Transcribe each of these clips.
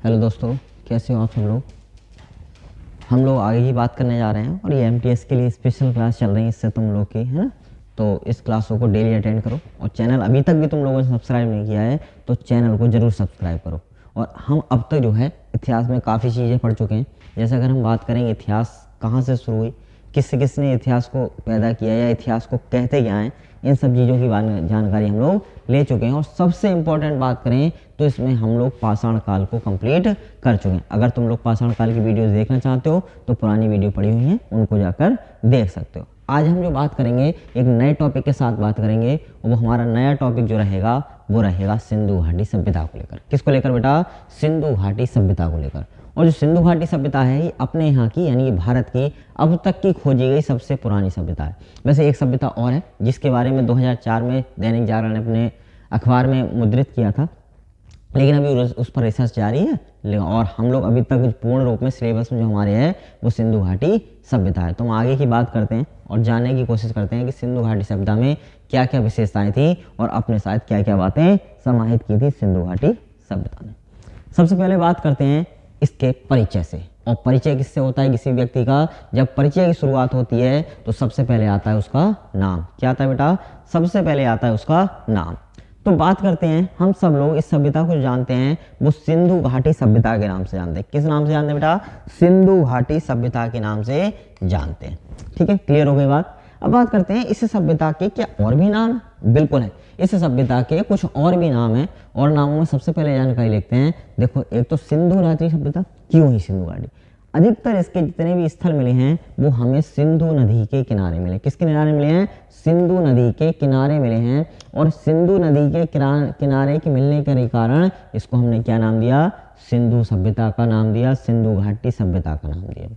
Hello दोस्तों, कैसे हो आप सब लोग। हम लोग आगे ही बात करने जा रहे हैं और ये एमटीएस के लिए स्पेशल क्लास चल रही है इससे तुम लोग की, है ना। तो इस क्लासों को डेली अटेंड करो और चैनल अभी तक भी तुम लोगों ने सब्सक्राइब नहीं किया है तो चैनल को ज़रूर सब्सक्राइब करो। और हम अब तक जो है इतिहास में काफ़ी चीज़ें पढ़ चुके हैं। जैसे अगर हम बात करेंगे इतिहास कहाँ से शुरू हुई, किसने इतिहास को पैदा किया या इतिहास को कहते क्या हैं, इन सब चीज़ों की जानकारी हम लोग ले चुके हैं। और सबसे इम्पोर्टेंट बात करें तो इसमें हम लोग पाषाण काल को कंप्लीट कर चुके हैं। अगर तुम लोग पाषाण काल की वीडियोस देखना चाहते हो तो पुरानी वीडियो पड़ी हुई हैं, उनको जाकर देख सकते हो। आज हम जो बात करेंगे एक नए टॉपिक के साथ बात करेंगे और वो हमारा नया टॉपिक जो रहेगा वो रहेगा सिंधु घाटी सभ्यता को लेकर। किसको लेकर बेटा? सिंधु घाटी सभ्यता को लेकर। और जो सिंधु घाटी सभ्यता है ये अपने यहाँ की यानी भारत की अब तक की खोजी गई सबसे पुरानी सभ्यता है। वैसे एक सभ्यता और है जिसके बारे में 2004 में दैनिक जागरण ने अपने अखबार में मुद्रित किया था, लेकिन अभी उस पर रिसर्च जारी है और हम लोग अभी तक पूर्ण रूप में सिलेबस में जो हमारे है वो सिंधु घाटी सभ्यता है। तो हम आगे की बात करते हैं और जानने की कोशिश करते हैं कि सिंधु घाटी सभ्यता में क्या क्या विशेषताएं थी और अपने साथ क्या क्या बातें समाहित की थी सिंधु घाटी सभ्यता ने। सबसे पहले बात करते हैं इसके परिचय से। और परिचय किससे होता है किसी व्यक्ति का? जब परिचय की शुरुआत होती है तो सबसे पहले आता है उसका नाम। क्या आता है बेटा? सबसे पहले आता है उसका नाम। तो बात करते हैं, हम सब लोग इस सभ्यता को जानते हैं वो सिंधु घाटी सभ्यता के नाम से जानते हैं। किस नाम से जानते हैं बेटा? सिंधु घाटी सभ्यता के नाम से जानते हैं। ठीक है, क्लियर हो गई बात। अब बात करते हैं इस सभ्यता के क्या और भी नाम है? बिल्कुल है, इस सभ्यता के कुछ और भी नाम है और नामों में सबसे पहले जानकारी लेते हैं। देखो, एक तो सिंधु घाटी सभ्यता। क्यों ही सिंधु घाटी? अधिकतर इसके जितने भी स्थल मिले हैं वो हमें सिंधु नदी के किनारे मिले। किसके किनारे मिले हैं? सिंधु नदी के किनारे मिले हैं। और सिंधु नदी के किनारे के मिलने के कारण इसको हमने क्या नाम दिया? सिंधु सभ्यता का नाम दिया, सिंधु घाटी सभ्यता का नाम दिया।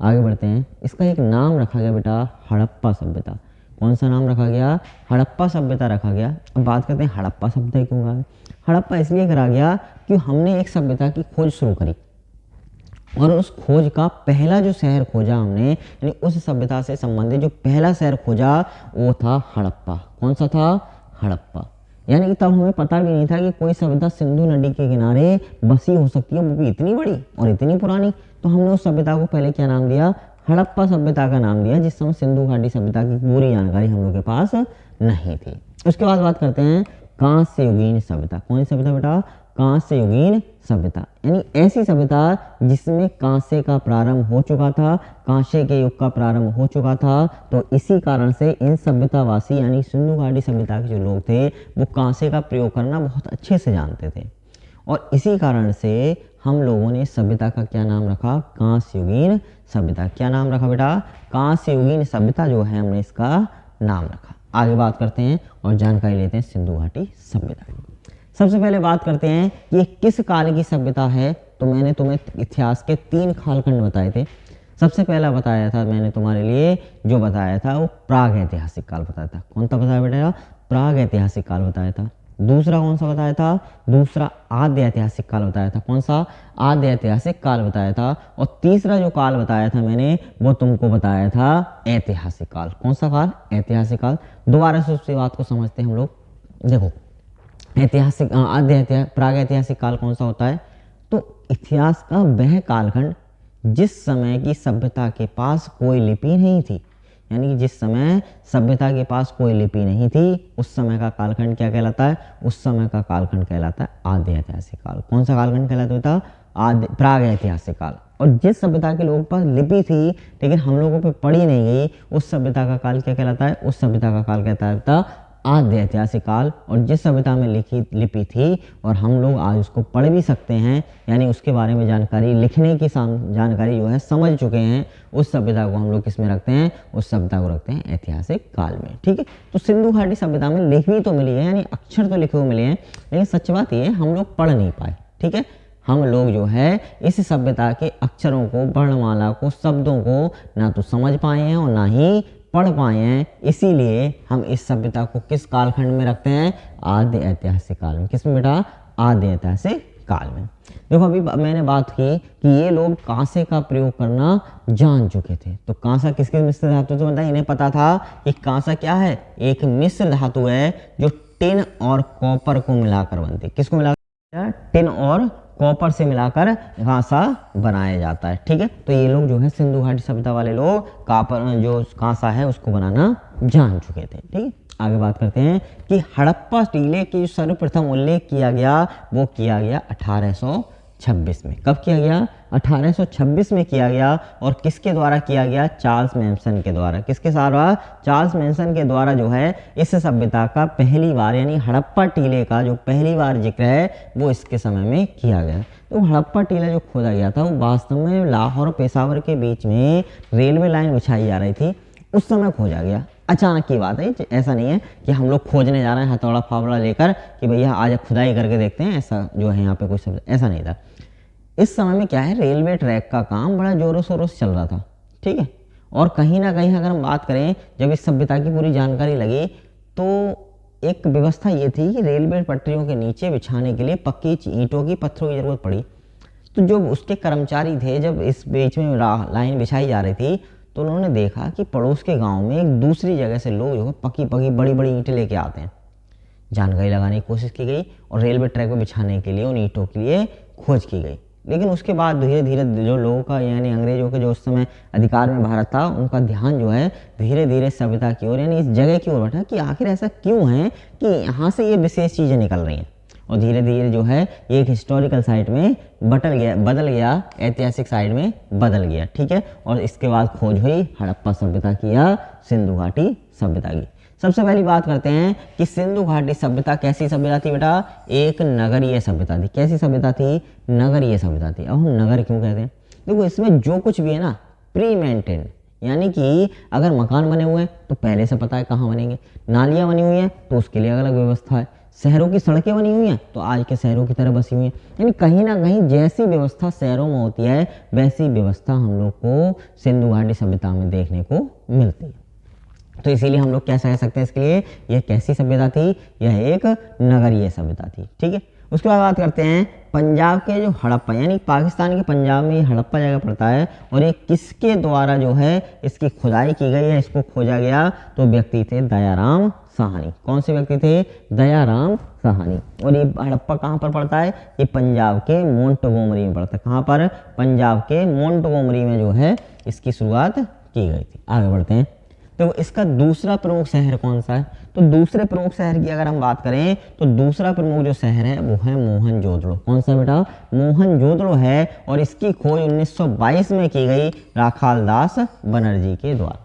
आगे बढ़ते हैं, इसका एक नाम रखा गया बेटा हड़प्पा सभ्यता। कौन सा नाम रखा गया? हड़प्पा सभ्यता रखा गया। अब बात करते हैं हड़प्पा सभ्यता क्यों कहा? हड़प्पा इसलिए करा गया कि हमने एक सभ्यता की खोज शुरू करी और उस खोज का पहला जो शहर खोजा हमने, यानी उस सभ्यता से संबंधित जो पहला शहर खोजा वो था हड़प्पा। कौन सा था? हड़प्पा। यानी कि तब हमें पता भी नहीं था कि कोई सभ्यता सिंधु नदी के किनारे बसी हो सकती है, वो भी इतनी बड़ी और इतनी पुरानी। तो हमने उस सभ्यता को पहले क्या नाम दिया? हड़प्पा सभ्यता का नाम दिया, जिस समय सिंधु घाटी सभ्यता की पूरी जानकारी हम लोग के पास नहीं थी। उसके बाद बात करते हैं कांस्य युगीन सभ्यता। कौन सी सभ्यता बेटा? कांस्य युगीन सभ्यता, यानी ऐसी सभ्यता जिसमें कांसे का प्रारंभ हो चुका था, कांसे के युग का प्रारंभ हो चुका था। तो इसी कारण से इन सभ्यतावासी यानी सिंधु घाटी सभ्यता के जो लोग थे वो कांसे का प्रयोग करना बहुत अच्छे से जानते थे और इसी कारण से हम लोगों ने सभ्यता का क्या नाम रखा? कांस्य युगीन सभ्यता। क्या नाम रखा बेटा? कांस्य युगीन सभ्यता जो है हमने इसका नाम रखा। आगे बात करते हैं और जानकारी लेते हैं सिंधु घाटी सभ्यता की। सबसे पहले बात करते हैं कि ये किस काल की सभ्यता है। तो मैंने तुम्हें इतिहास के 3 कालखंड बताए थे। सबसे पहला बताया था मैंने तुम्हारे लिए, जो बताया था वो प्राग ऐतिहासिक काल बताया था। कौन सा बताया बेटा? प्राग ऐतिहासिक काल बताया था। दूसरा कौन सा बताया था? दूसरा आद्य ऐतिहासिक काल बताया था। कौन सा? आद्य ऐतिहासिक काल बताया था। और तीसरा जो काल बताया था मैंने वो तुमको बताया था ऐतिहासिक काल। कौन सा काल? ऐतिहासिक काल। दोबारा से उसी बात को समझते हैं हम लोग। देखो, ऐतिहासिक प्राग ऐतिहासिक काल कौन सा होता है? तो इतिहास का वह कालखंड जिस समय की सभ्यता के पास कोई लिपि नहीं थी, यानी कि जिस समय सभ्यता के पास कोई लिपि नहीं थी उस समय का कालखंड क्या कहलाता है? उस समय का कालखंड कहलाता है आद्य ऐतिहासिक काल। कौन सा कालखंड कहलाता था? आद्य प्राग ऐतिहासिक काल। और जिस सभ्यता के लोगों के पास लिपि थी लेकिन हम लोगों पे पढ़ी नहीं गई उस सभ्यता का काल क्या कहलाता है? उस सभ्यता का काल कहता था आद्य ऐतिहासिक काल। और जिस सभ्यता में लिपि थी और हम लोग आज उसको पढ़ भी सकते हैं, यानी उसके बारे में जानकारी, लिखने की जानकारी जो है समझ चुके हैं, उस सभ्यता को हम लोग किस में रखते हैं? उस सभ्यता को रखते हैं ऐतिहासिक काल में। ठीक है, तो सिंधु घाटी सभ्यता में लिपि तो मिली है, यानी अक्षर तो लिखे हुए मिले हैं, लेकिन सच बात ये हम लोग पढ़ नहीं पाए। ठीक है, हम लोग जो है इस सभ्यता के अक्षरों को, वर्णमाला को, शब्दों को ना तो समझ पाए हैं और ना ही पढ़ पाए हैं। इसीलिए हम इस सभ्यता को किस कालखंड में रखते हैं? आद्य ऐतिहासिक काल में। किस में बेटा? आद्य ऐतिहासिक काल में। देखो, अभी मैंने बात की कि ये लोग कांसे का प्रयोग करना जान चुके थे। तो कांसा किसके मिश्र धातु से बनता है? इन्हें पता था कि कांसा क्या है? एक मिश्र धातु है जो टिन और कॉपर को मिलाकर बनती है। किसको मिलाकर? टिन और कॉपर से मिलाकर कांसा बनाया जाता है। ठीक है, तो ये लोग जो है सिंधु घाटी सभ्यता वाले लोग कॉपर जो कांसा है उसको बनाना जान चुके थे। ठीक है, आगे बात करते हैं कि हड़प्पा टीले की सर्वप्रथम उल्लेख किया गया वो किया गया 1826 में। कब किया गया? 1826 में किया गया। और किसके द्वारा किया गया? चार्ल्स मैनसन के द्वारा। किसके द्वारा? चार्ल्स मैनसन के द्वारा जो है इस सभ्यता का पहली बार यानी हड़प्पा टीले का जो पहली बार जिक्र है वो इसके समय में किया गया। तो हड़प्पा टीला जो खोदा गया था वो वास्तव में लाहौर और पेशावर के बीच में रेलवे लाइन बिछाई जा रही थी, उस समय खोजा गया। अचानक की बात है, ऐसा नहीं है कि हम लोग खोजने जा रहे हैं हथौड़ा फावड़ा लेकर कि भैया आज खुदाई करके देखते हैं, ऐसा जो है यहाँ पे कोई शब्द ऐसा नहीं था। इस समय में क्या है, रेलवे ट्रैक का काम बड़ा जोरों शोरों से चल रहा था। ठीक है, और कहीं ना कहीं अगर हम बात करें जब इस सभ्यता की पूरी जानकारी लगी तो एक व्यवस्था ये थी कि रेलवे पटरियों के नीचे बिछाने के लिए पक्की ईंटों की पत्थरों की जरूरत पड़ी। तो जो उसके कर्मचारी थे जब इस बीच में लाइन बिछाई जा रही थी तो उन्होंने देखा कि पड़ोस के गांव में एक दूसरी जगह से लोग जो है पक्की पक्की बड़ी बड़ी ईंटें लेके आते हैं। जानकारी लगाने की कोशिश की गई और रेलवे ट्रैक पर बिछाने के लिए उन ईंटों के लिए खोज की गई। लेकिन उसके बाद धीरे धीरे जो लोगों का यानी अंग्रेजों के जो उस समय अधिकार में भारत था उनका ध्यान जो है धीरे धीरे सभ्यता की ओर यानी इस जगह की ओर बढ़ा कि आखिर ऐसा क्यों है कि यहाँ से ये विशेष चीज़ें निकल रही हैं। और धीरे धीरे जो है एक हिस्टोरिकल साइट में बदल गया, ऐतिहासिक साइट में बदल गया। ठीक है, और इसके बाद खोज हुई हड़प्पा सभ्यता की या सिंधु घाटी सभ्यता की। सबसे पहली बात करते हैं कि सिंधु घाटी सभ्यता कैसी सभ्यता थी बेटा? एक नगरीय सभ्यता थी। कैसी सभ्यता थी? नगरीय सभ्यता थी। अब हम नगर क्यों कहते हैं? देखो इसमें जो कुछ भी है ना प्री मेंटेन, यानी कि अगर मकान बने हुए हैं तो पहले से पता है कहाँ बनेंगे, नालियाँ बनी हुई हैं तो उसके लिए अलग व्यवस्था है, शहरों की सड़कें बनी हुई हैं तो आज के शहरों की तरह बसी हुई हैं। यानी कहीं ना कहीं जैसी व्यवस्था शहरों में होती है वैसी व्यवस्था हम लोग को सिंधु घाटी सभ्यता में देखने को मिलती है। तो इसीलिए हम लोग क्या कह सकते हैं इसके लिए, यह कैसी सभ्यता थी? यह एक नगरीय सभ्यता थी। ठीक है, उसके बाद बात करते हैं पंजाब के जो हड़प्पा यानी पाकिस्तान के पंजाब में ये हड़प्पा जगह पड़ता है और ये किसके द्वारा जो है इसकी खुदाई की गई है, इसको खोजा गया? तो व्यक्ति थे दयाराम साहनी। कौन से व्यक्ति थे? दयाराम साहनी। और ये हड़प्पा कहाँ पर पड़ता है? ये पंजाब के मोंटगोमरी में पड़ता है। कहाँ पर? पंजाब के मोंटगोमरी में जो है इसकी शुरुआत की गई थी। आगे बढ़ते हैं, तो इसका दूसरा प्रमुख शहर कौन सा है? तो दूसरे प्रमुख शहर की अगर हम बात करें तो दूसरा प्रमुख जो शहर है वो है मोहनजोदड़ो। कौन सा बेटा? मोहनजोदड़ो है। और इसकी खोज 1922 में की गई राखालदास बनर्जी के द्वारा।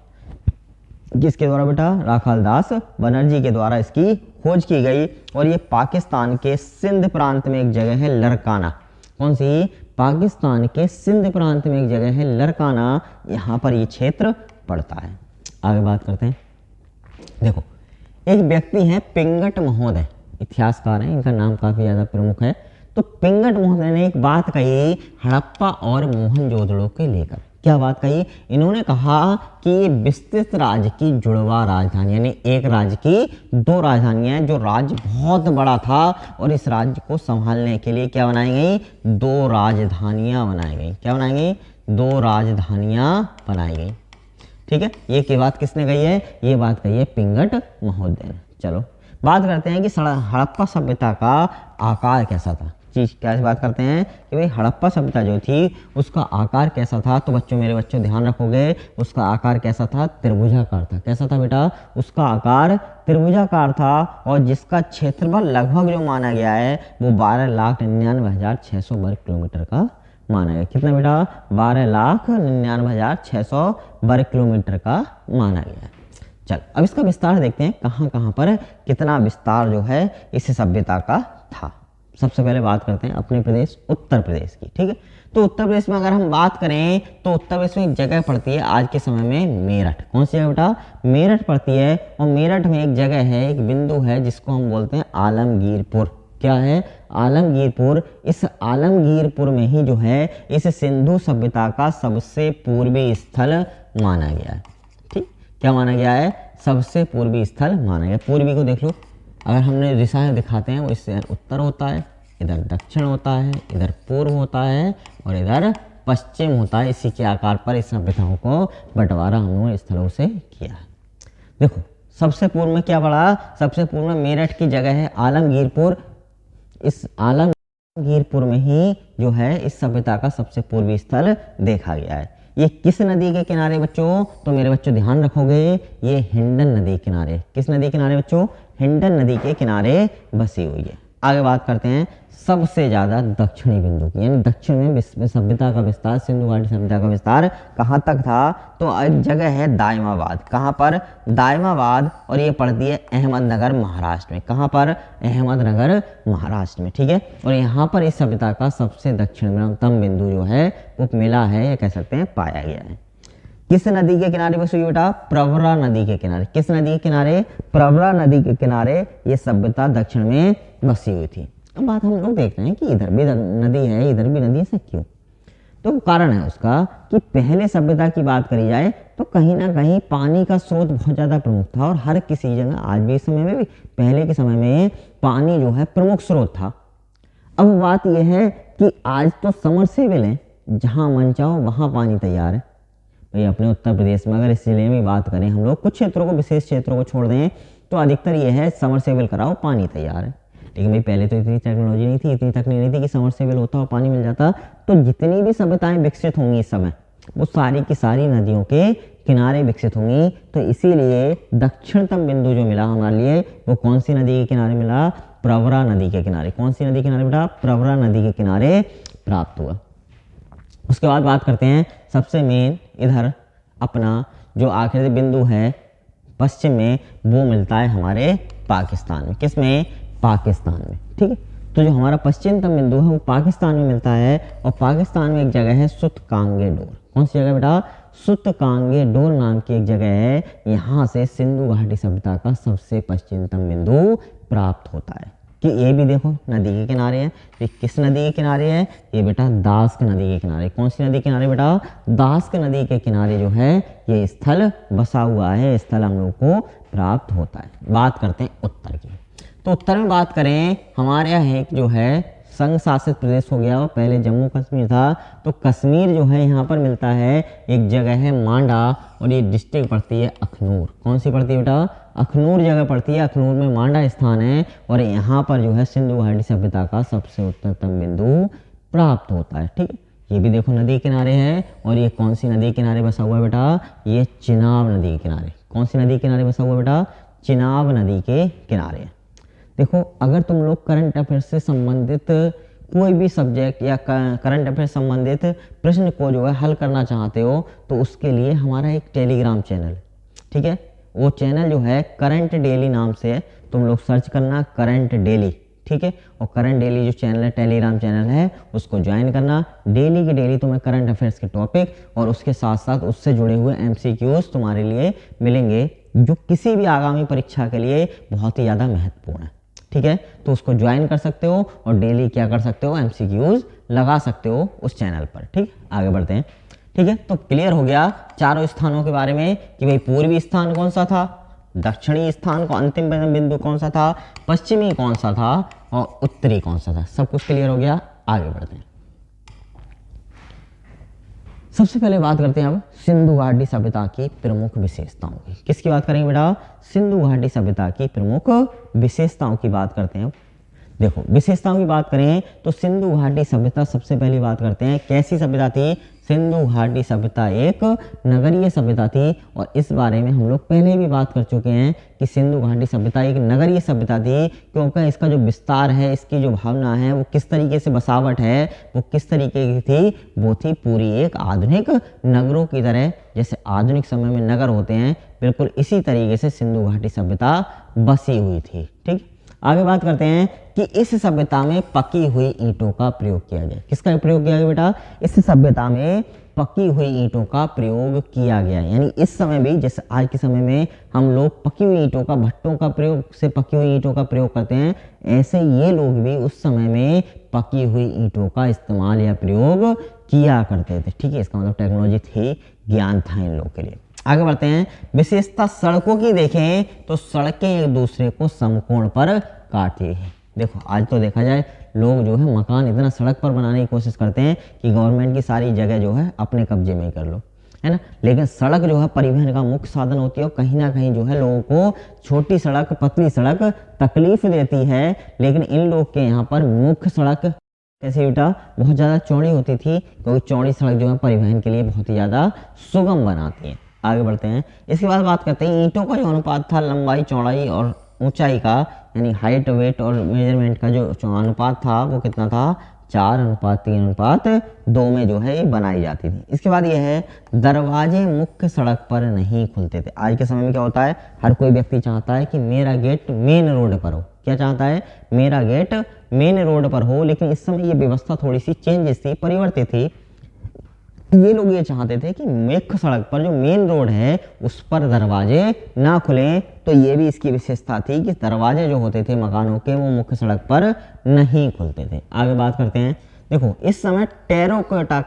किसके द्वारा बेटा? राखालदास बनर्जी के द्वारा इसकी खोज की गई। और ये पाकिस्तान के सिंध प्रांत में एक जगह है लरकाना। कौन सी? पाकिस्तान के सिंध प्रांत में एक जगह है लरकाना, यहाँ पर ये क्षेत्र पड़ता है। आगे बात करते हैं, देखो एक व्यक्ति है पिंगट महोदय, इतिहासकार हैं, इनका नाम काफ़ी ज़्यादा प्रमुख है। तो पिंगट महोदय ने एक बात कही हड़प्पा और मोहनजोदड़ो के लेकर। क्या बात कही? इन्होंने कहा कि ये विस्तृत राज्य की जुड़वा राजधानी यानी एक राज्य की दो राजधानियां, जो राज्य बहुत बड़ा था और इस राज्य को संभालने के लिए क्या बनाई गई? दो राजधानियां बनाई गई। क्या बनाई गई? दो राजधानियां बनाई गई। ठीक है, ये की बात किसने कही है? ये बात कही है पिंगट महोदय ने। चलो बात करते हैं कि हड़प्पा सभ्यता का आकार कैसा था। चीज क्या बात करते हैं कि भाई हड़प्पा सभ्यता जो थी उसका आकार कैसा था। तो बच्चों, मेरे बच्चों ध्यान रखोगे, उसका आकार कैसा था? त्रिभुजाकार था। कैसा था बेटा? उसका आकार त्रिभुजाकार था और जिसका क्षेत्रफल लगभग जो माना गया है वो 12,99,600 वर्ग किलोमीटर का माना गया। कितना बेटा? 12,99,600 वर्ग किलोमीटर का माना गया। चल अब इसका विस्तार देखते हैं, कहाँ कहाँ पर कितना विस्तार जो है इस सभ्यता का था। सबसे पहले बात करते हैं अपने प्रदेश उत्तर प्रदेश की। ठीक है, तो उत्तर प्रदेश में अगर हम बात करें तो उत्तर प्रदेश में एक जगह पड़ती है आज के समय में मेरठ। कौन सी जगह बेटा? मेरठ पड़ती है। और मेरठ में एक जगह है, एक बिंदु है जिसको हम बोलते हैं आलमगीरपुर। क्या है? आलमगीरपुर। इस आलमगीरपुर में ही जो है इस सिंधु सभ्यता का सबसे पूर्वी स्थल माना गया है। ठीक, क्या माना गया है? सबसे पूर्वी स्थल माना गया। पूर्वी को देख लो, अगर हमने दिशाएं दिखाते हैं वो इससे उत्तर होता है, इधर दक्षिण होता है, इधर पूर्व होता है और इधर पश्चिम होता है। इसी के आकार पर इस सभ्यताओं को बंटवारा हम लोगों ने स्थलों से किया है। देखो सबसे पूर्व में क्या पड़ा? सबसे पूर्व में मेरठ की जगह है आलमगीरपुर। इस आलम गिरपुर में ही जो है इस सभ्यता का सबसे पूर्वी स्थल देखा गया है। ये किस नदी के किनारे बच्चों? तो मेरे बच्चों ध्यान रखोगे, ये हिंडन नदी के किनारे। किस नदी के किनारे बच्चों? हिंडन नदी के किनारे बसी हुई है। आगे बात करते हैं सबसे ज्यादा दक्षिणी बिंदु की, यानी दक्षिण में सभ्यता का विस्तार, सिंधु घाटी सभ्यता का विस्तार कहाँ तक था? तो एक जगह है दायमाबाद। कहाँ पर? दायमाबाद। और ये पड़ती है अहमदनगर महाराष्ट्र में। कहाँ पर? अहमदनगर महाराष्ट्र में, ठीक है। और यहाँ पर इस सभ्यता का सबसे दक्षिणतम बिंदु जो है वो मिला है, या कह सकते हैं पाया गया है। किस नदी के किनारे बसी हुई बेटा? प्रवरा नदी के किनारे। किस नदी के किनारे? प्रवरा नदी के किनारे ये सभ्यता दक्षिण में बसी हुई थी। अब बात हम लोग देख रहे हैं कि इधर भी नदी है, इधर भी नदी है, ऐसा क्यों? तो कारण है उसका कि पहले सभ्यता की बात करी जाए तो कहीं ना कहीं पानी का स्रोत बहुत ज़्यादा प्रमुख था, और हर किसी जगह, आज भी इस समय में भी, पहले के समय में पानी जो है प्रमुख स्रोत था। अब बात यह है कि आज तो समरसेबल है, जहाँ मन चाहो वहाँ पानी तैयार है। भाई अपने उत्तर प्रदेश में अगर इस जिले में बात करें हम लोग, कुछ क्षेत्रों को, विशेष क्षेत्रों को छोड़ दें तो अधिकतर ये है समरसेबल कराओ पानी तैयार है। लेकिन भाई पहले तो इतनी टेक्नोलॉजी नहीं थी, इतनी तकनीक नहीं थी कि समरसेबल होता और पानी मिल जाता। तो जितनी भी सभ्यताएं विकसित होंगी इस समय, वो सारी की सारी नदियों के किनारे विकसित होंगी। तो इसीलिए दक्षिणतम बिंदु जो मिला हमारे लिए वो कौन सी नदी के किनारे मिला? प्रवरा नदी के किनारे। कौन सी नदी के किनारे बेटा? प्रवरा नदी के किनारे प्राप्त हुआ। उसके बाद बात करते हैं सबसे मेन, इधर अपना जो आखिरी बिंदु है पश्चिम में, वो मिलता है हमारे पाकिस्तान में। किस में? पाकिस्तान में, ठीक है। तो जो हमारा पश्चिमतम बिंदु है वो पाकिस्तान में मिलता है, और पाकिस्तान में एक जगह है सुतकांगे डोर। कौन सी जगह बेटा? सुतकांगे डोर नाम की एक जगह है। यहाँ से सिंधु घाटी सभ्यता का सबसे पश्चिमतम बिंदु प्राप्त होता है। कि ये भी देखो नदी के किनारे है। ये किस नदी के किनारे है? ये बेटा दास्क नदी के किनारे। कौन सी नदी के किनारे बेटा? दास्क नदी के किनारे जो है ये स्थल बसा हुआ है, स्थल हम लोग को प्राप्त होता है। बात करते हैं उत्तर की। तो उत्तर में बात करें, हमारे यहाँ एक जो है संघ शासित प्रदेश हो गया, वो पहले जम्मू कश्मीर था। तो कश्मीर जो है यहाँ पर मिलता है, एक जगह है मांडा, और ये डिस्ट्रिक्ट पड़ती है अखनूर। कौन सी पड़ती है बेटा? अखनूर जगह पड़ती है। अखनूर में मांडा स्थान है, और यहाँ पर जो है सिंधु घाटी सभ्यता का सबसे उत्तरतम बिंदु प्राप्त होता है, ठीक है। ये भी देखो नदी किनारे है, और ये कौन सी नदी किनारे बसा हुआ है बेटा? ये चिनाब नदी के किनारे। कौन सी नदी किनारे बसा हुआ है बेटा? चिनाब नदी के किनारे। देखो अगर तुम लोग करंट अफेयर से संबंधित कोई भी सब्जेक्ट या करंट अफेयर संबंधित प्रश्न को जो है हल करना चाहते हो, तो उसके लिए हमारा एक टेलीग्राम चैनल, ठीक है, वो चैनल जो है करंट डेली नाम से है। तुम लोग सर्च करना करंट डेली, ठीक है। और करंट डेली जो चैनल है, टेलीग्राम चैनल है, उसको ज्वाइन करना। डेली के डेली तुम्हें करंट अफेयर्स के टॉपिक और उसके साथ साथ उससे जुड़े हुए MCQs तुम्हारे लिए मिलेंगे, जो किसी भी आगामी परीक्षा के लिए बहुत ही ज़्यादा महत्वपूर्ण है, ठीक है। तो उसको ज्वाइन कर सकते हो और डेली क्या कर सकते हो? MCQs लगा सकते हो उस चैनल पर, ठीक। आगे बढ़ते हैं, ठीक है। तो क्लियर हो गया चारों स्थानों के बारे में कि भाई पूर्वी स्थान कौन सा था, दक्षिणी स्थान को अंतिम बिंदु कौन सा था, पश्चिमी कौन सा था, और उत्तरी कौन सा था। सब कुछ क्लियर हो गया। आगे बढ़ते हैं। सबसे पहले बात करते हैं अब सिंधु घाटी सभ्यता की प्रमुख विशेषताओं की। किसकी बात करेंगे बेटा? सिंधु घाटी सभ्यता की प्रमुख विशेषताओं की बात करते हैं। देखो विशेषताओं की बात करें तो सिंधु घाटी सभ्यता, सबसे पहली बात करते हैं कैसी सभ्यता थी। सिंधु घाटी सभ्यता एक नगरीय सभ्यता थी, और इस बारे में हम लोग पहले भी बात कर चुके हैं कि सिंधु घाटी सभ्यता एक नगरीय सभ्यता थी, क्योंकि इसका जो विस्तार है, इसकी जो भावना है, वो किस तरीके से बसावट है, वो किस तरीके की थी, वो थी पूरी एक आधुनिक नगरों की तरह। जैसे आधुनिक समय में नगर होते हैं, बिल्कुल इसी तरीके से सिंधु घाटी सभ्यता बसी हुई थी, ठीक। आगे बात करते हैं कि इस सभ्यता में पकी हुई ईंटों का प्रयोग किया गया। किसका प्रयोग किया गया बेटा? इस सभ्यता में पकी हुई ईंटों का प्रयोग किया गया। यानी इस समय भी, जैसे आज के समय में हम लोग पकी हुई ईंटों का, भट्टों का प्रयोग से पकी हुई ईंटों का प्रयोग करते हैं, ऐसे ये लोग भी उस समय में पकी हुई ईंटों का इस्तेमाल या प्रयोग किया करते थे, ठीक है। इसका मतलब टेक्नोलॉजी थी, ज्ञान था इन लोगों के लिए। आगे बढ़ते हैं। विशेषता सड़कों की देखें तो सड़कें एक दूसरे को समकोण पर काटती हैं। देखो आज तो देखा जाए लोग जो है मकान इतना सड़क पर बनाने की कोशिश करते हैं कि गवर्नमेंट की सारी जगह जो है अपने कब्जे में कर लो, है ना। लेकिन सड़क जो है परिवहन का मुख्य साधन होती है, और कहीं ना कहीं जो है लोगों को छोटी सड़क, पतली सड़क तकलीफ देती है। लेकिन इन लोग के यहाँ पर मुख्य सड़क कैसे बेटा, बहुत ज़्यादा चौड़ी होती थी, क्योंकि चौड़ी सड़क जो है परिवहन के लिए बहुत ही ज़्यादा सुगम बनाती है। आगे बढ़ते हैं। इसके बाद बात करते हैं ईंटों का जो अनुपात था लंबाई चौड़ाई और ऊंचाई का, यानी हाइट वेट और मेजरमेंट का जो अनुपात था वो कितना था, 4:3:2 में जो है ये बनाई जाती थी। इसके बाद ये है दरवाजे मुख्य सड़क पर नहीं खुलते थे। आज के समय में क्या होता है, हर कोई व्यक्ति चाहता है कि मेरा गेट मेन रोड पर हो। क्या चाहता है, मेरा गेट मेन रोड पर हो। लेकिन इस समय ये व्यवस्था थोड़ी सी चेंजेस थी, परिवर्तित थी। ये लोग ये चाहते थे कि मुख्य सड़क पर जो मेन रोड है उस पर दरवाजे ना खुलें। तो ये भी इसकी विशेषता थी कि दरवाजे जो होते थे मकानों के वो मुख्य सड़क पर नहीं खुलते थे। आगे बात करते हैं। देखो इस समय टेराकोटा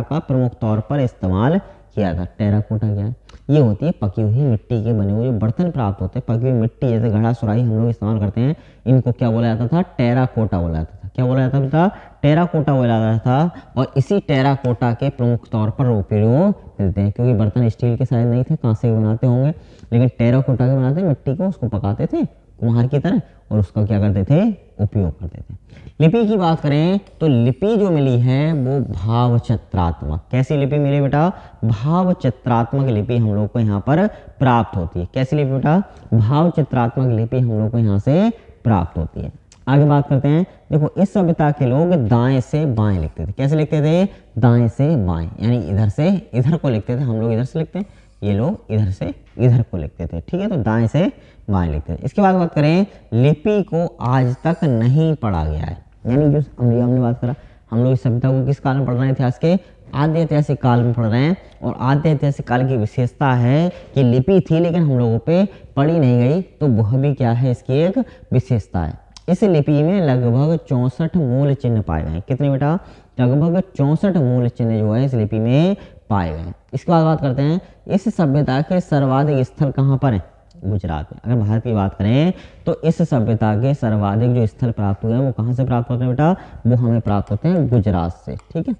का प्रमुख तौर पर इस्तेमाल किया था। टेराकोटा क्या है, ये होती है पकी हुई मिट्टी के बने हुए जो बर्तन प्राप्त होते हैं, पकी हुई मिट्टी जैसे घड़ा सुराही हम लोग इस्तेमाल करते हैं, इनको क्या बोला जाता था, टेराकोटा बोला जाता था। क्या बोला जाता था, टेराकोटा बोला जाता था। और इसी टेराकोटा के प्रमुख तौर पर उपयोग मिलते हैं, क्योंकि बर्तन स्टील के शायद नहीं थे, कांसे के बनाते होंगे, लेकिन टेराकोटा के बनाते, मिट्टी को उसको पकाते थे कुम्हार की तरह और उसका क्या करते थे, उपयोग करते थे। लिपि की बात करें तो लिपि जो मिली है वो भाव चित्रात्मक। कैसी लिपि मिली बेटा, भाव चित्रात्मक लिपि हम लोग को यहाँ पर प्राप्त होती है। कैसी लिपि बेटा, भाव चित्रात्मक लिपि हम लोग को यहाँ से प्राप्त होती है। आगे बात करते हैं। देखो इस सभ्यता के लोग दाएं से बाएं लिखते थे। कैसे लिखते थे, दाएं से बाएं, यानी इधर से इधर को लिखते थे। हम लोग इधर से लिखते हैं, ये लोग इधर से इधर को लिखते थे। ठीक है, तो दाएं से बाएं लिखते थे। इसके बाद बात करें, लिपि को आज तक नहीं पढ़ा गया है। यानी जो हमने बात करा, हम लोग इस सभ्यता को किस काल में पढ़ रहे हैं, इतिहास के आद्य ऐतिहासिक काल में पढ़ रहे हैं। और आद्य ऐतिहासिक काल की विशेषता है कि लिपि थी लेकिन हम लोगों पे पढ़ी नहीं गई, तो वह भी क्या है, इसकी एक विशेषता है। इस लिपि में लगभग 64 मूल चिन्ह पाए गए। कितने बेटा, लगभग 64 मूल चिन्ह जो है इस लिपि में पाए गए। इसके बाद बात करते हैं, इस सभ्यता के सर्वाधिक स्थल कहाँ पर है, गुजरात में। अगर भारत की बात करें तो इस सभ्यता के सर्वाधिक जो स्थल प्राप्त हुए हैं वो कहाँ से प्राप्त होते हैं बेटा, वो हमें प्राप्त होते हैं गुजरात से। ठीक है,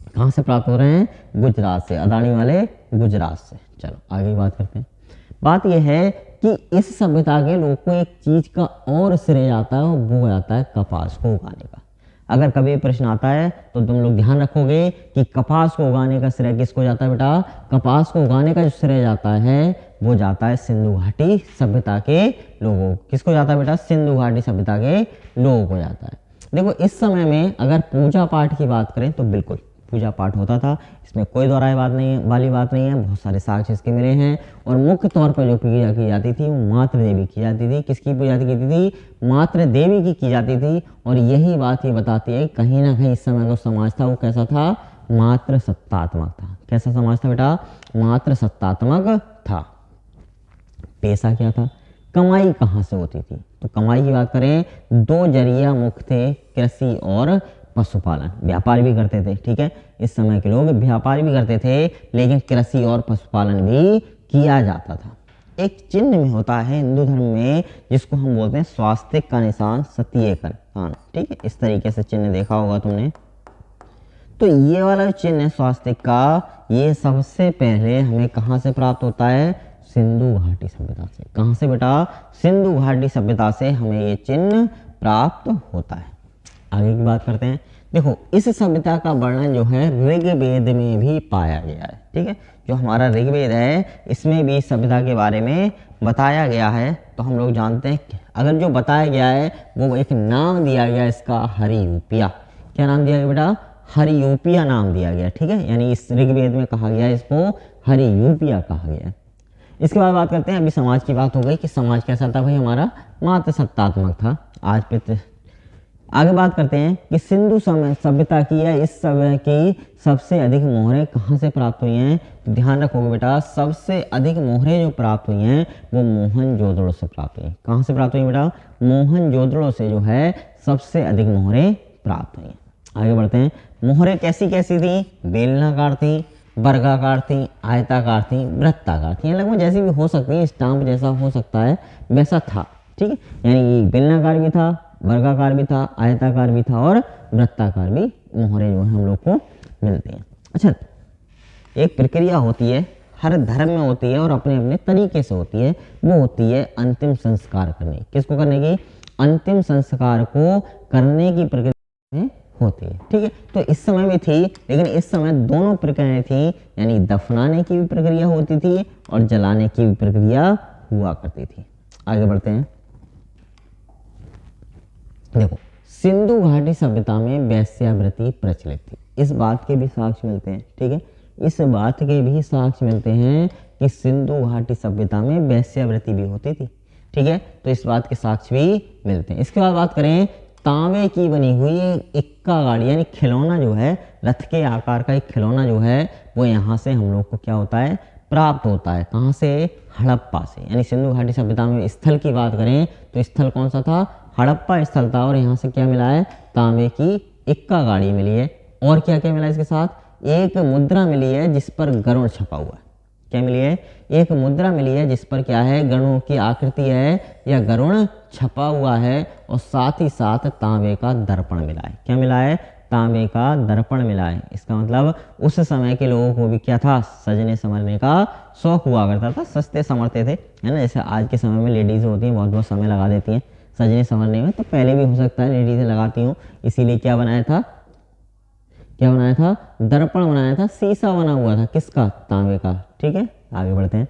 कहाँ से प्राप्त हो रहे हैं, गुजरात से, अदानी वाले गुजरात से। चलो आगे बात करते हैं। बात यह है कि इस सभ्यता के लोग को एक चीज का और श्रेय आता है, वो आता है कपास को उगाने का। अगर कभी प्रश्न आता है तो तुम लोग ध्यान रखोगे कि कपास को उगाने का श्रेय किसको जाता है बेटा, कपास को उगाने का जो श्रेय जाता है वो जाता है सिंधु घाटी सभ्यता के लोगों। किसको जाता है बेटा, सिंधु घाटी सभ्यता के लोगों को जाता है। देखो इस समय में अगर पूजा पाठ की बात करें तो बिल्कुल पूजा पाठ होता था, इसमें कोई दोहराए बात नहीं है, वाली बात नहीं है। बहुत सारे साक्ष्य इसके मिले हैं। और मुख्य तौर पर जो पूजा की जाती थी वो मातृ देवी की जाती थी। किसकी पूजा की जाती थी, मातृ देवी की जाती थी। और यही बात ये बताती है कहीं ना कहीं इस समय जो समाज था वो कैसा था, मातृ सत्तात्मक था। कैसा समाज था बेटा, मातृ सत्तात्मक था। पेशा क्या था, कमाई कहाँ से होती थी, तो कमाई की बात करें दो जरिया मुख्य थे, कृषि और पशुपालन। व्यापार भी करते थे, ठीक है, इस समय के लोग व्यापार भी करते थे लेकिन कृषि और पशुपालन भी किया जाता था। एक चिन्ह में होता है हिंदू धर्म में जिसको हम बोलते हैं स्वास्तिक का निशान, सतीये का निशान। ठीक है, इस तरीके से चिन्ह देखा होगा तुमने। तो ये वाला चिन्ह है स्वास्तिक का, ये सबसे पहले हमें कहाँ से प्राप्त होता है, सिंधु घाटी सभ्यता से। कहाँ से बेटा, सिंधु घाटी सभ्यता से हमें ये चिन्ह प्राप्त होता है। आगे की बात करते हैं। देखो इस सभ्यता का वर्णन जो है ऋग्वेद में भी पाया गया है। ठीक है, जो हमारा ऋग्वेद है इसमें भी सभ्यता के बारे में बताया गया है। तो हम लोग जानते हैं अगर जो बताया गया है वो एक नाम दिया गया इसका हरियूपिया। क्या नाम दिया गया बेटा, हरियूपिया नाम दिया गया। ठीक है, यानी इस ऋग्वेद में कहा गया इसको हरियूपिया कहा गया। इसके बाद बात करते हैं, अभी समाज की बात हो गई कि समाज कैसा था भाई, हमारा मातृ सत्तात्मक था। आज पे आगे बात करते हैं कि सिंधु सभ्यता की है इस समय की सबसे अधिक मोहरें कहाँ से प्राप्त हुई हैं। ध्यान रखोगे बेटा, सबसे अधिक मोहरें जो प्राप्त हुई हैं वो मोहनजोदड़ो से प्राप्त हुई। कहाँ से प्राप्त हुई बेटा, मोहनजोदड़ो से जो है सबसे अधिक मोहरें प्राप्त हुई। आगे बढ़ते हैं। मोहरें कैसी कैसी थी, बेलनाकार थी, वर्गाकार थी, आयताकार थी, वृत्ताकार थी। लगभग जैसी भी हो सकती है, स्टाम्प जैसा हो सकता है वैसा था। ठीक है, यानी बेलनाकार भी था, वर्गाकार भी था, आयताकार भी था और वृत्ताकार भी मोहरें जो है हम लोग को मिलती हैं। अच्छा, एक प्रक्रिया होती है, हर धर्म में होती है और अपने अपने तरीके से होती है, वो होती है अंतिम संस्कार करने। किसको करने की, अंतिम संस्कार को करने की प्रक्रिया। होती है। ठीक है, तो इस समय भी थी, लेकिन इस समय दोनों प्रक्रियाएं थी, यानी दफनाने की भी प्रक्रिया होती थी और जलाने की भी प्रक्रिया हुआ करती थी। आगे बढ़ते हैं। देखो, सिंधु घाटी सभ्यता में वेश्यावृत्ति प्रचलित थी। इस बात के भी साक्ष्य मिलते हैं। ठीक है, इस बात के भी साक्ष्य मिलते हैं कि सिंधु घाटी सभ्यता में वेश्यावृत्ति भी होती थी। ठीक है, तो इस बात के साक्ष्य भी मिलते हैं। इसके बाद बात करें, तांबे की बनी हुई इक्का गाड़ी यानी खिलौना जो है, रथ के आकार का एक खिलौना जो है, वो यहाँ से हम लोग को क्या होता है, प्राप्त होता है। कहाँ से? हड़प्पा से। यानी सिंधु घाटी सभ्यता में स्थल की बात करें तो स्थल कौन सा था? हड़प्पा स्थल था। और यहाँ से क्या मिला है? तांबे की इक्का गाड़ी मिली है। और क्या क्या मिला इसके साथ? एक मुद्रा मिली है जिस पर गरुड़ छपा हुआ है। क्या मिली है? एक मुद्रा मिली है जिस पर क्या है? गरुड़ की आकृति है या गरुड़ छपा हुआ है। और साथ ही साथ तांबे का दर्पण मिला है। क्या मिला है? तांबे का दर्पण मिला है। इसका मतलब उस समय के लोगों को भी क्या था? सजने संवरने का शौक हुआ करता था। सस्ते संवरते थे, है ना। जैसे आज के समय में लेडीज होती हैं, बहुत बहुत समय लगा देती हैं सजने संवरने में, तो पहले भी हो सकता है लेडीजें लगाती हूँ। इसीलिए क्या बनाया था? क्या बनाया था? दर्पण बनाया था। शीशा बना हुआ था। किसका? तांबे का। ठीक है, आगे बढ़ते हैं।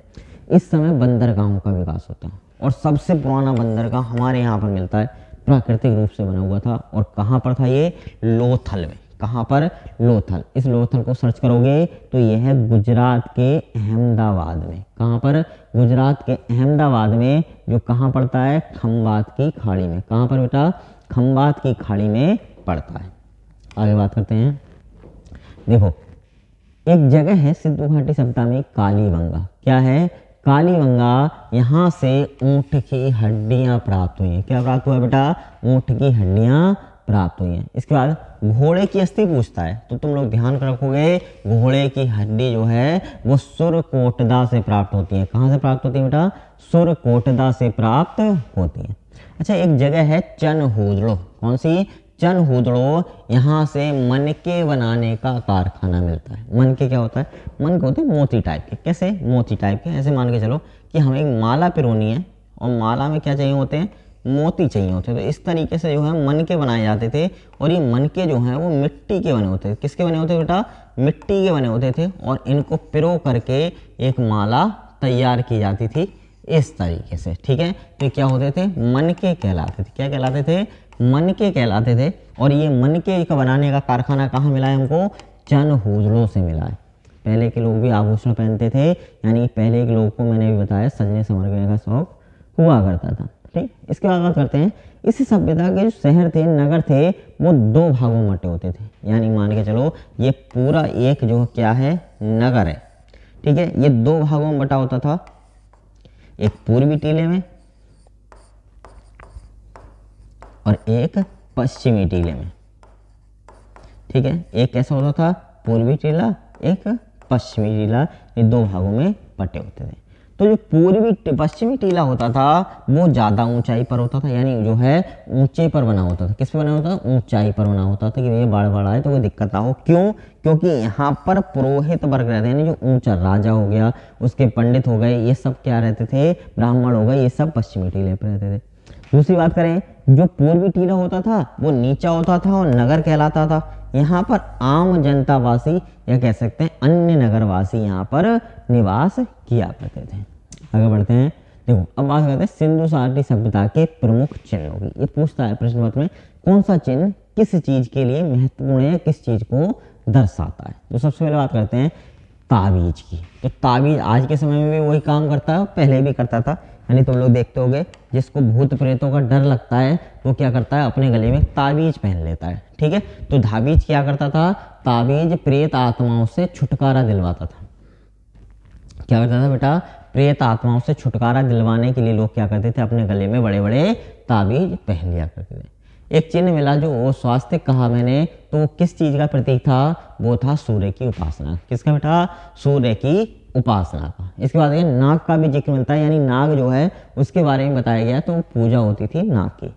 इस समय बंदरगाहों का विकास होता है और सबसे पुराना बंदरगाह हमारे यहाँ पर मिलता है, प्राकृतिक रूप से बना हुआ था। और कहाँ पर था ये? लोथल में। कहाँ पर? लोथल। इस लोथल को सर्च करोगे तो यह है गुजरात के अहमदाबाद में। कहाँ पर? गुजरात के अहमदाबाद में, जो कहाँ पड़ता है? खंबात की खाड़ी में। कहाँ पर बेटा? खंबात की खाड़ी में पड़ता है। आगे बात करते हैं। देखो, एक जगह है सिंधु घाटी सभ्यता में, कालीबंगा। क्या है? कालीबंगा। यहाँ से ऊँट की हड्डियाँ प्राप्त हुई हैं। क्या प्राप्त हुआ बेटा? ऊँट की हड्डियाँ प्राप्त हुई हैं। इसके बाद घोड़े की अस्थि पूछता है, तो तुम लोग ध्यान रखोगे, घोड़े की हड्डी जो है वो सुरकोटदा से प्राप्त होती है। कहाँ से प्राप्त होती है बेटा? सुरकोटदा से प्राप्त होती है। अच्छा, एक जगह है चनहूदड़ो। कौन सी? चनहूदड़ो। यहाँ से मनके बनाने का कारखाना मिलता है। मनके क्या होता है? मनके होते हैं मोती टाइप के। कैसे? मोती टाइप के। ऐसे मान के चलो कि हमें एक माला पिरोनी है और माला में क्या चाहिए होते हैं? मोती चाहिए होते हैं। तो इस तरीके से जो है मनके बनाए जाते थे। और ये मनके जो हैं वो मिट्टी के बने होते थे। किसके बने होते बेटा? मिट्टी के बने होते थे। और इनको पिरो करके एक माला तैयार की जाती थी इस तरीके से। ठीक है, तो क्या होते थे? मनके कहलाते थे। क्या कहलाते थे? मनके कहलाते थे। और ये मनके का बनाने का कारखाना कहाँ मिला है हमको? चनहूदड़ो से मिला है। पहले के लोग भी आभूषण पहनते थे, यानी पहले के लोगों को मैंने भी बताया सजने संवरने का शौक हुआ करता था। ठीक, इसके बाद बात करते हैं। इस सभ्यता के जो शहर थे, नगर थे, वो दो भागों में बटे होते थे। यानी मान के चलो ये पूरा एक जो क्या है? नगर है। ठीक है, ये दो भागों में बटा होता था, एक पूर्वी टीले में और एक पश्चिमी टीले में। ठीक है, एक कैसा होता था? पूर्वी टीला, एक पश्चिमी टीला। ये दो भागों में बटे होते थे। तो जो पश्चिमी टीला होता था वो ज़्यादा ऊंचाई पर होता था, यानी जो है ऊंचे पर बना होता था। किस पे बना होता था? ऊंचाई पर बना होता था कि भैया बाढ़ बाढ़ आए तो कोई दिक्कत ना हो। क्यों? क्योंकि यहाँ पर पुरोहित वर्ग रहते हैं, यानी जो ऊंचा राजा हो गया, उसके पंडित हो गए, ये सब क्या रहते थे? ब्राह्मण हो गए, ये सब पश्चिमी टीले पर रहते थे। दूसरी बात करें, जो पूर्वी टीला होता था वो नीचा होता था और नगर कहलाता था। यहाँ पर आम जनतावासी या कह सकते हैं अन्य नगरवासी यहाँ पर निवास किया करते थे। आगे बढ़ते हैं। देखो, अब बात करते हैं सिंधु घाटी सभ्यता के प्रमुख चिन्हों की। ये पूछता है प्रश्न पत्र में, कौन सा चिन्ह किस चीज के लिए महत्वपूर्ण है, किस चीज को दर्शाता है। तो सबसे पहले बात करते हैं ताबीज की। तो ताबीज आज के समय में भी वही काम करता है, पहले भी करता था। यानी तुम लोग देखते होगे, जिसको भूत प्रेतों का डर लगता है वो क्या करता है? अपने गले में ताबीज पहन लेता है। ठीक है, तो ताबीज क्या करता था? ताबीज प्रेत आत्माओं से छुटकारा दिलवाता था। क्या करता था बेटा? प्रेत आत्माओं से छुटकारा दिलवाने के लिए लोग क्या करते थे? अपने गले में बड़े बड़े ताबीज पहन लिया करते थे। एक चिन्ह मिला जो वो स्वास्थ्य कहा मैंने, तो किस चीज का प्रतीक था? वो था सूर्य की उपासना। किसका बेटा? सूर्य की उपासना का। इसके बाद नाग का भी जिक्र मिलता है, यानी नाग जो है उसके बारे में बताया गया, तो पूजा होती थी नाग की।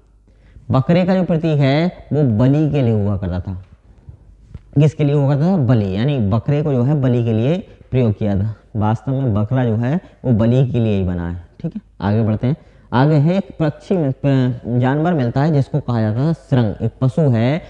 बकरे का जो प्रतीक है वो बलि के लिए हुआ करता था। किसके लिए हुआ करता था? बलि, यानी बकरे को जो है बलि के लिए प्रयोग किया था। वास्तव में बकरा जो है वो बलि के लिए ही बना है। ठीक है, आगे बढ़ते हैं। आगे है एक पक्षी जानवर मिलता है जिसको कहा जाता है श्रृंग। एक पशु है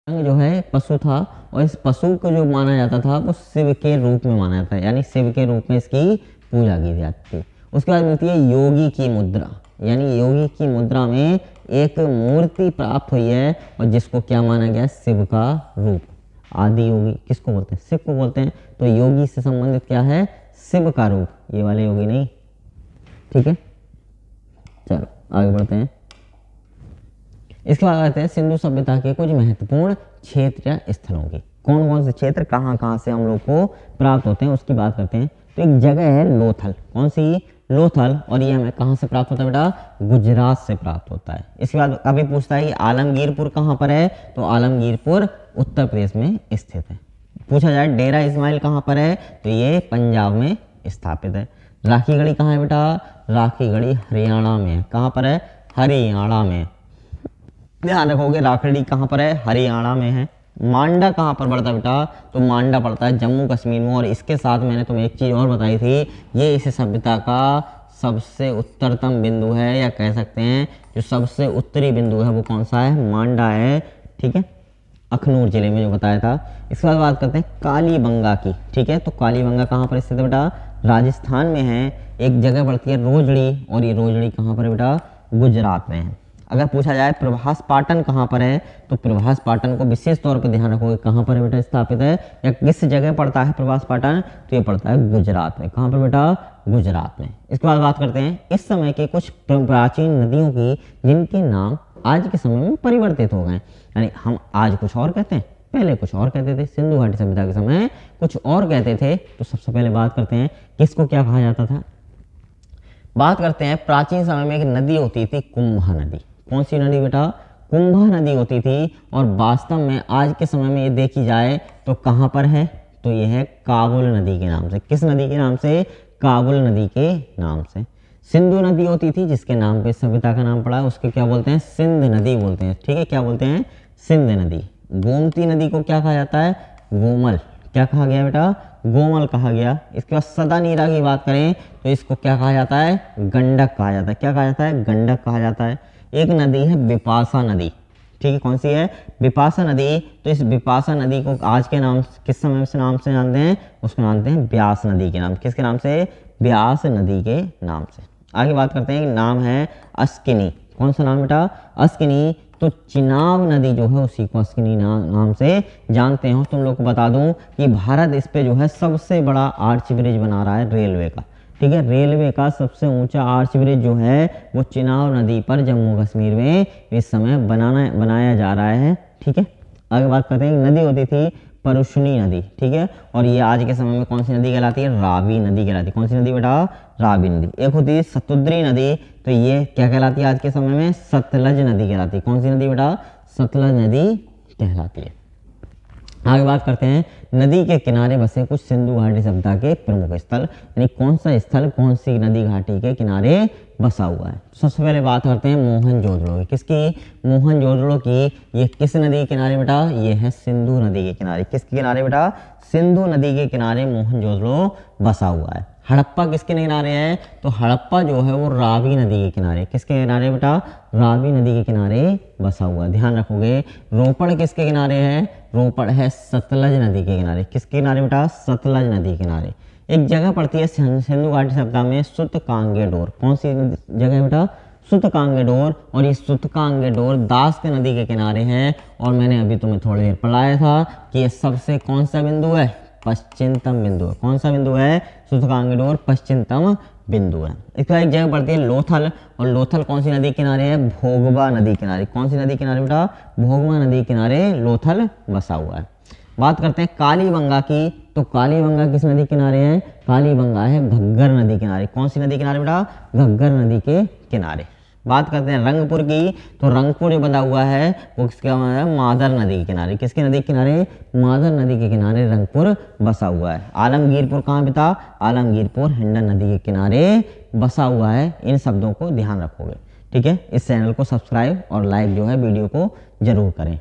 जो है पशु था, और इस पशु को जो माना जाता था वो शिव के रूप में माना जाता है, यानी शिव के रूप में इसकी पूजा की जाती थी। उसके बाद मिलती है योगी की मुद्रा, यानी योगी की मुद्रा में एक मूर्ति प्राप्त हुई है और जिसको क्या माना गया, शिव का रूप। आदि योगी किसको बोलते हैं, शिव को बोलते हैं। तो योगी से संबंधित क्या है, शिव का रूप, ये वाले योगी नहीं। ठीक है, चलो आगे बढ़ते हैं। इसके बाद आते हैं सिंधु सभ्यता के कुछ महत्वपूर्ण क्षेत्र या स्थलों की। कौन कौन से क्षेत्र कहाँ कहाँ से हम लोग को प्राप्त होते हैं उसकी बात करते हैं। तो एक जगह है लोथल, कौन सी, लोथल, और ये हमें कहाँ से प्राप्त होता है बेटा, गुजरात से प्राप्त होता है। इसके बाद अभी पूछता है कि आलमगीरपुर कहाँ पर है, तो आलमगीरपुर उत्तर प्रदेश में स्थित है। पूछा जाए डेरा इस्माइल कहाँ पर है, तो ये पंजाब में स्थापित है। राखी गढ़ी कहाँ है बेटा, राखी गढ़ी हरियाणा में है। कहाँ पर है, हरियाणा में। ध्यान रखोगे राखड़ी कहाँ पर है, हरियाणा में है। मांडा कहाँ पर पड़ता है बेटा, तो मांडा पड़ता है जम्मू कश्मीर में। और इसके साथ मैंने तुम्हें एक चीज़ और बताई थी, ये इस सभ्यता का सबसे उत्तरतम बिंदु है, या कह सकते हैं जो सबसे उत्तरी बिंदु है वो कौन सा है, मांडा है। ठीक है, अखनूर जिले में जो बताया था। इसके बाद बात करते हैं कालीबंगा की। ठीक है, तो कालीबंगा कहाँ पर स्थित है बेटा, राजस्थान में है। एक जगह पड़ती है रोजड़ी, और ये रोजड़ी कहाँ पर है बेटा, गुजरात में है। अगर पूछा जाए प्रभास पाटन कहाँ पर है, तो प्रभास पाटन को विशेष तौर पर ध्यान रखोगे कहाँ पर है बेटा स्थापित है, या किस जगह पड़ता है प्रभास पाटन, तो ये पड़ता है गुजरात में। कहाँ पर बेटा, गुजरात में। इसके बाद बात करते हैं इस समय के कुछ प्राचीन नदियों की जिनके नाम आज के समय में परिवर्तित हो गए। यानी हम आज कुछ और कहते हैं, पहले कुछ और कहते थे। सिंधु घाटी सभ्यता के समय कुछ और कहते थे। तो सबसे पहले बात करते हैं किसको क्या कहा जाता था। बात करते हैं प्राचीन समय में एक नदी होती थी कुंभा नदी। कौन सी नदी बेटा, कुंभा नदी होती थी। और वास्तव में आज के समय में ये देखी जाए तो कहाँ पर है, तो ये है काबुल नदी के नाम से। किस नदी के नाम से, काबुल नदी के नाम से। सिंधु नदी होती थी जिसके नाम पे सभ्यता का नाम पड़ा, उसके क्या बोलते हैं, सिंध नदी बोलते हैं। ठीक है, क्या बोलते हैं, सिंध नदी। गोमती नदी को क्या कहा जाता है, गोमल। क्या कहा गया बेटा, गोमल कहा गया। इसके बाद सदा नीरा की बात करें तो इसको क्या कहा जाता है, गंडक कहा जाता है। क्या कहा जाता है, गंडक कहा जाता है। एक नदी है बिपाशा नदी। ठीक है, कौन सी है, बिपाशा नदी। तो इस बिपाशा नदी को आज के नाम किस समय से नाम से जानते हैं, उसको जानते हैं ब्यास नदी के नाम। किसके नाम से, ब्यास नदी के नाम से। आगे बात करते हैं, नाम है अस्किनी। कौन सा नाम बेटा, अस्किनी। तो चिनाब नदी जो है उसी को अस्किनी नाम से जानते हो। तुम लोग को बता दूं कि भारत इस पे जो है सबसे बड़ा आर्च ब्रिज बना रहा है रेलवे का। ठीक है, रेलवे का सबसे ऊंचा आर्च ब्रिज जो है वो चिनाब नदी पर जम्मू कश्मीर में इस समय बनाया जा रहा है। ठीक है, आगे बात करते हैं, नदी होती थी परुशनी नदी। ठीक है, और ये आज के समय में कौन सी नदी कहलाती है, रावी नदी कहलाती है। कौन सी नदी बेटा, रावी नदी। एक होती है सतुद्री नदी, तो ये क्या कहलाती है आज के समय में, सतलज नदी कहलाती है। कौन सी नदी बेटा, सतलज नदी कहलाती है। आगे बात करते हैं, नदी के किनारे बसे कुछ सिंधु घाटी सभ्यता के प्रमुख स्थल। यानी कौन सा स्थल कौन सी नदी घाटी के किनारे बसा हुआ है। सबसे पहले बात करते हैं मोहनजोदड़ो की। किसकी, मोहनजोदड़ो की। ये किस नदी के किनारे बेटा, ये है सिंधु नदी के किनारे। किसके किनारे बेटा, सिंधु नदी के किनारे मोहनजोदड़ो बसा हुआ है। हड़प्पा किसके किनारे है, तो हड़प्पा जो है वो रावी नदी के किनारे। किसके किनारे बेटा, रावी नदी के किनारे बसा हुआ है। ध्यान रखोगे। रोपड़ किसके किनारे है, रोपड़ है सतलज नदी के किनारे। किसके किनारे बेटा, सतलज नदी के किनारे। एक जगह पड़ती है सिंधु घाटी सभ्यता में सुतकांगेडोर। कौन सी जगह है बेटा, सुतकांगेडोर। और ये सुतकांगेडोर दास के नदी के किनारे है। और मैंने अभी तुम्हें थोड़ी देर पढ़ाया था कि ये सबसे कौन सा बिंदु है, पश्चिमतम बिंदु है। कौन सा बिंदु है, सुतकांगेडोर पश्चिमतम बिंदु है। इसके बाद एक जगह पड़ती है लोथल। और लोथल कौन सी नदी किनारे है, भोगवा नदी किनारे। कौन सी नदी किनारे बेटा, भोगवा नदी किनारे लोथल बसा हुआ है। बात करते हैं कालीबंगा की। तो कालीबंगा किस नदी किनारे है, कालीबंगा है घग्गर नदी किनारे। कौन सी नदी किनारे बेटा, घग्गर नदी के किनारे। बात करते हैं रंगपुर की। तो रंगपुर जो बना हुआ है वो किसके है, मादर नदी के किनारे। किसके नदी के किनारे, मादर नदी के किनारे रंगपुर बसा हुआ है। आलमगीरपुर कहाँ बेटा, आलमगीरपुर हिंडन नदी के किनारे बसा हुआ है। इन शब्दों को ध्यान रखोगे। ठीक है, इस चैनल को सब्सक्राइब और लाइक जो है वीडियो को जरूर करें।